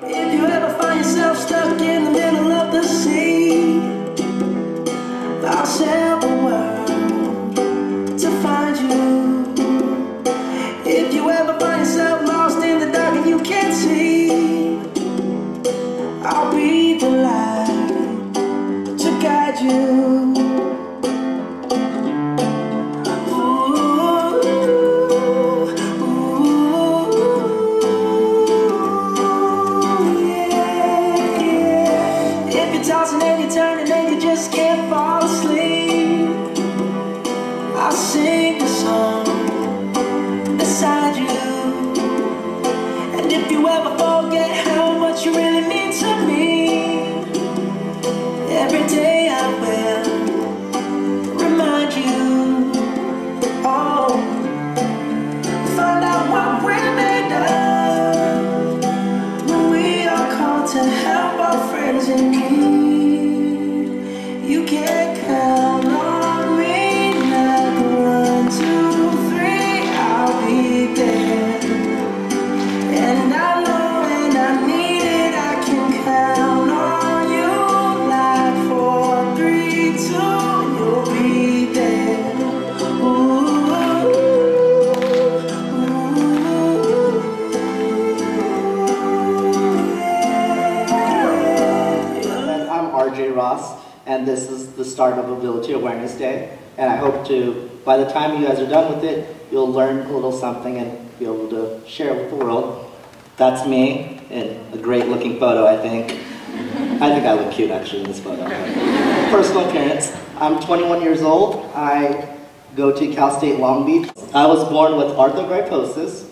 If you ever find yourself stuck in the middle of the sea, I'll sail the world to find you. If you ever find yourself lost in the dark and you can't see, I'll be the light to guide you. Tossing and you're turning and you just can't fall asleep, I'll sing a song beside you. And if you ever forget how much you really mean to me, every day I will remind you. Oh, find out what we're made of when we are called to help our friends in need. You can count on me like 1, 2, 3, I'll be there. And I know when I need it, I can count on you like 4, 3, 2, you'll be there. I'm RJ Ross, and this is the start of Ability Awareness Day, and I hope to, by the time you guys are done with it, you'll learn a little something and be able to share with the world. That's me in a great looking photo, I think. I think I look cute actually in this photo. Personal appearance, I'm 21 years old. I go to Cal State Long Beach. I was born with arthrogryposis,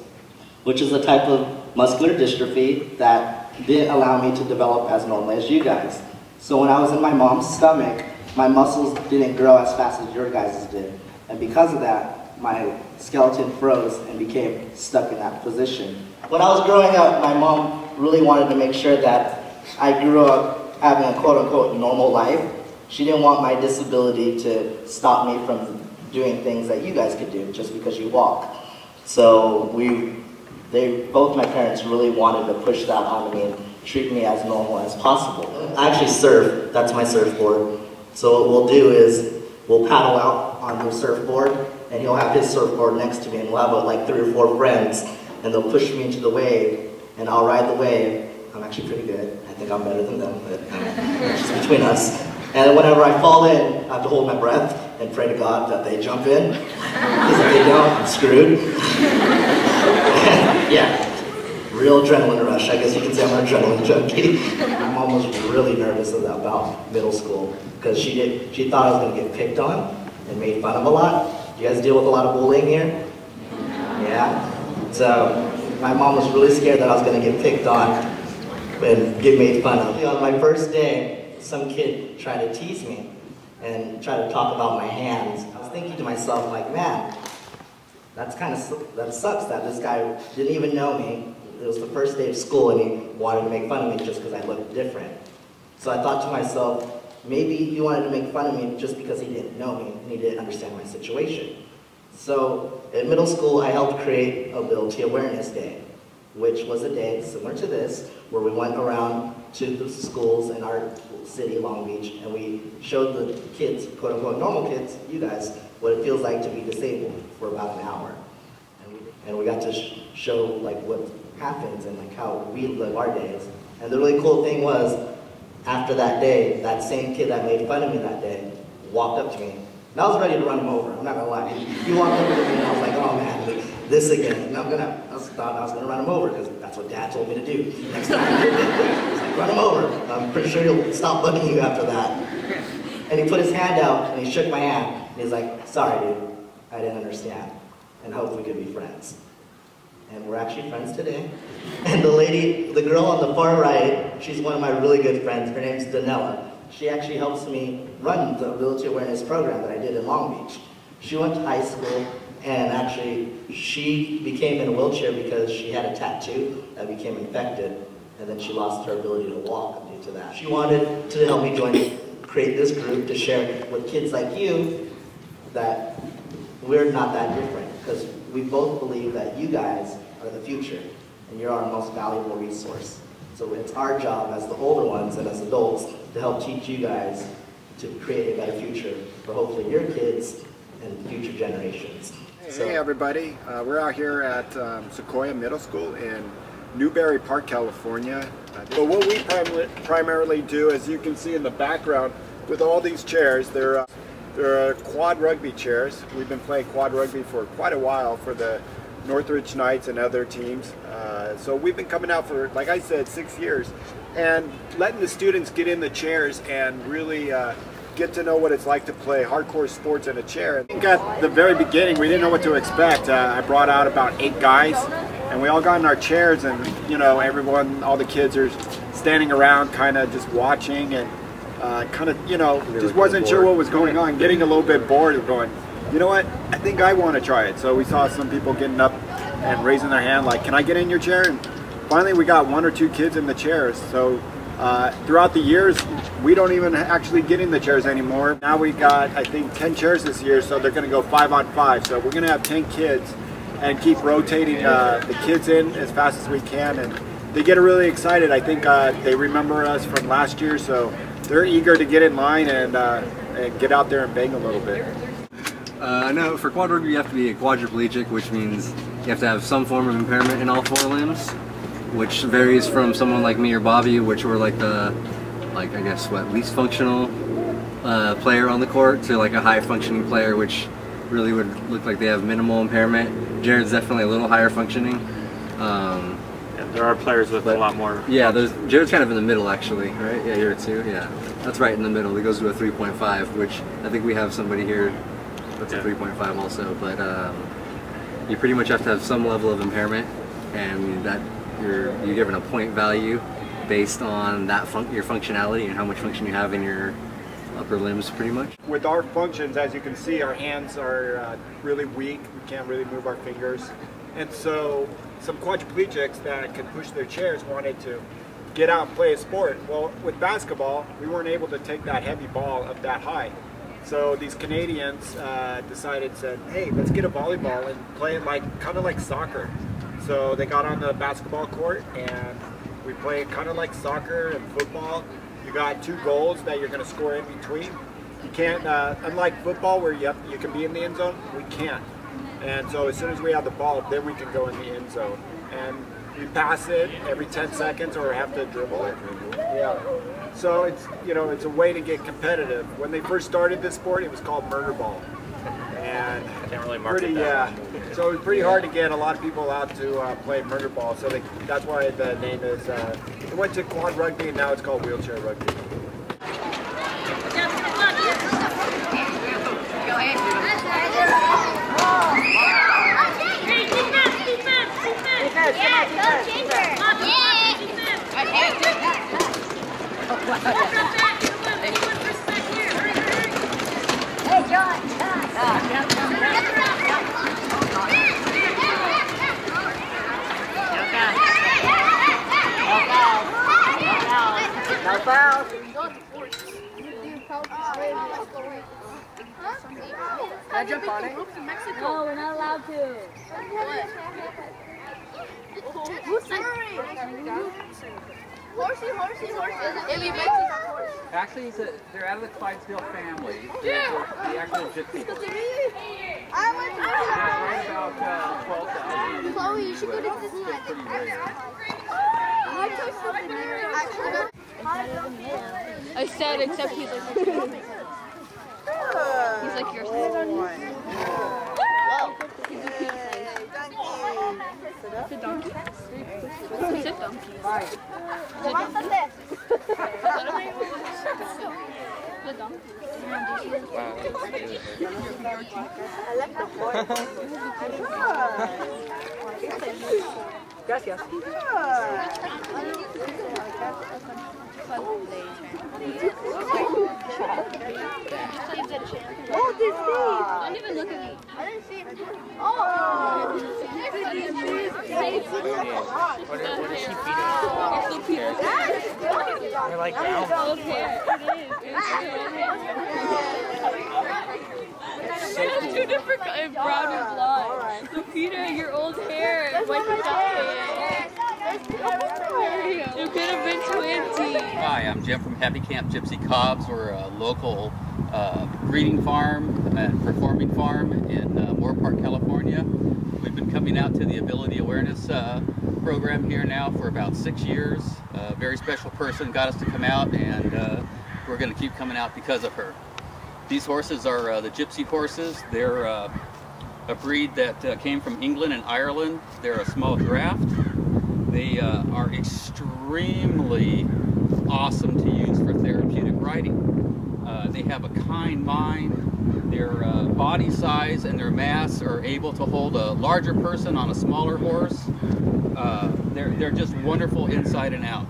which is a type of muscular dystrophy that didn't allow me to develop as normally as you guys. So when I was in my mom's stomach, my muscles didn't grow as fast as your guys' did. And because of that, my skeleton froze and became stuck in that position. When I was growing up, my mom really wanted to make sure that I grew up having a quote-unquote normal life. She didn't want my disability to stop me from doing things that you guys could do just because you walk. So both my parents really wanted to push that on me and treat me as normal as possible. I actually surf, that's my surfboard. So what we'll do is we'll paddle out on the surfboard and he'll have his surfboard next to me and we'll have like 3 or 4 friends and they'll push me into the wave and I'll ride the wave. I'm actually pretty good. I think I'm better than them, but it's just between us. And whenever I fall in, I have to hold my breath and pray to God that they jump in. Because if they don't, I'm screwed. Yeah. Real adrenaline rush. I guess you can say I'm an adrenaline junkie. My mom was really nervous about middle school because she thought I was going to get picked on and made fun of a lot. You guys deal with a lot of bullying here? Yeah? So my mom was really scared that I was going to get picked on and get made fun of. On my first day, some kid tried to tease me and tried to talk about my hands. I was thinking to myself, like, man, that sucks that this guy didn't even know me. It was the first day of school and he wanted to make fun of me just because I looked different. So I thought to myself, maybe he wanted to make fun of me just because he didn't know me and he didn't understand my situation. So in middle school, I helped create Ability Awareness Day, which was a day similar to this, where we went around to the schools in our city, Long Beach, and we showed the kids, quote unquote normal kids, you guys, what it feels like to be disabled for about an hour. And we got to show like what happens and like how we live our days. And the really cool thing was, after that day, that same kid that made fun of me that day walked up to me. And I was ready to run him over, I'm not gonna lie. He walked over to me and I was like, oh man, this again. And I thought I was gonna run him over because that's what Dad told me to do next time. He's like, run him over. I'm pretty sure he'll stop bugging you after that. And he put his hand out and he shook my hand. And he's like, sorry dude, I didn't understand. And hope we could be friends. And we're actually friends today. And the girl on the far right, she's one of my really good friends. Her name's Danella. She actually helps me run the Ability Awareness program that I did in Long Beach. She went to high school, and actually she became in a wheelchair because she had a tattoo that became infected, and then she lost her ability to walk due to that. She wanted to help me create this group to share with kids like you that we're not that different, because we both believe that you guys are the future, and you're our most valuable resource. So it's our job as the older ones and as adults to help teach you guys to create a better future for hopefully your kids and future generations. Hey everybody, we're out here at Sequoia Middle School in Newberry Park, California. So what we primarily do, as you can see in the background, with all these chairs, they're quad rugby chairs. We've been playing quad rugby for quite a while for the Northridge Knights and other teams. So we've been coming out for, like I said, 6 years, and letting the students get in the chairs and really get to know what it's like to play hardcore sports in a chair. I think at the very beginning we didn't know what to expect. I brought out about 8 guys, and we all got in our chairs, and you know, everyone, all the kids are standing around kind of just watching, and kind of, you know, just wasn't sure what was going on, getting a little bit bored of going, you know what, I think I want to try it. So we saw some people getting up and raising their hand like, can I get in your chair? And finally we got 1 or 2 kids in the chairs. So throughout the years, we don't even actually get in the chairs anymore. Now we got, I think, 10 chairs this year, so they're going to go 5-on-5. So we're going to have 10 kids and keep rotating the kids in as fast as we can. And they get really excited. I think they remember us from last year, so they're eager to get in line and get out there and bang a little bit. I know for quad rugby you have to be a quadriplegic, which means you have to have some form of impairment in all 4 limbs, which varies from someone like me or Bobby, which were like the, I guess what, least functional player on the court, to like a high functioning player, which really would look like they have minimal impairment. Jared's definitely a little higher functioning. Yeah, there are players with a lot more. Yeah, Jared's kind of in the middle actually, right? Yeah, you're 2. Yeah, that's right in the middle. He goes to a 3.5, which I think we have somebody here that's a 3.5 also. But you pretty much have to have some level of impairment, and that you're given a point value based on that your functionality and how much function you have in your upper limbs, pretty much. With our functions, as you can see, our hands are really weak. We can't really move our fingers. And so some quadriplegics that can push their chairs wanted to get out and play a sport. Well, with basketball, we weren't able to take that heavy ball up that high. So these Canadians said, hey, let's get a volleyball and play it kind of like soccer. So they got on the basketball court, and we play kind of like soccer and football. You got 2 goals that you're going to score in between. You can't, unlike football where you can be in the end zone, we can't. And so as soon as we have the ball, then we can go in the end zone. And we pass it every 10 seconds or have to dribble it. Yeah. So it's, you know, it's a way to get competitive. When they first started this sport, it was called murder ball. And I can't really market that. So it was pretty hard to get a lot of people out to play murder ball. So that's why the name is, it went to quad rugby, and now it's called wheelchair rugby. Go ahead. Hey, John. No foul. Can I jump on it? No, we're not allowed to. Horsey. Actually, they're out of the Clydesdale family. They're the actual Gypsy Cob. About 12,000. Chloe, you should go to Disneyland. Pretty rare. I said, except he's like your sister. He's a cute thing. It's a donkey. It's a donkey. The donkey. I like the Gracias. Oh, this thing! Don't even look at me. I didn't see it. Oh! What is she feeding? They're like brown. Old hair. It is. 2 different kinds, brown and blonde. So Peter, your old hair. Why did you die? You could have Hi, I'm Jim from Happy Camp Gypsy Cobs. We're a local breeding farm and performing farm in Moore Park, California. We've been coming out to the Ability Awareness program here now for about 6 years. A very special person got us to come out, and we're going to keep coming out because of her. These horses are the Gypsy horses. They're a breed that came from England and Ireland. They're a small draft. They are extremely awesome to use for therapeutic riding. They have a kind mind. Their body size and their mass are able to hold a larger person on a smaller horse. They're just wonderful inside and out.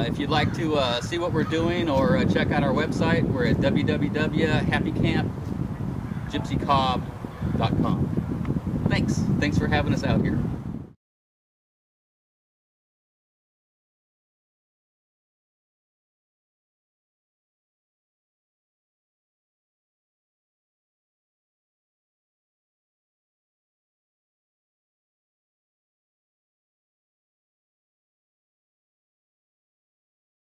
If you'd like to see what we're doing or check out our website, we're at www.happycampgypsycob.com. Thanks for having us out here.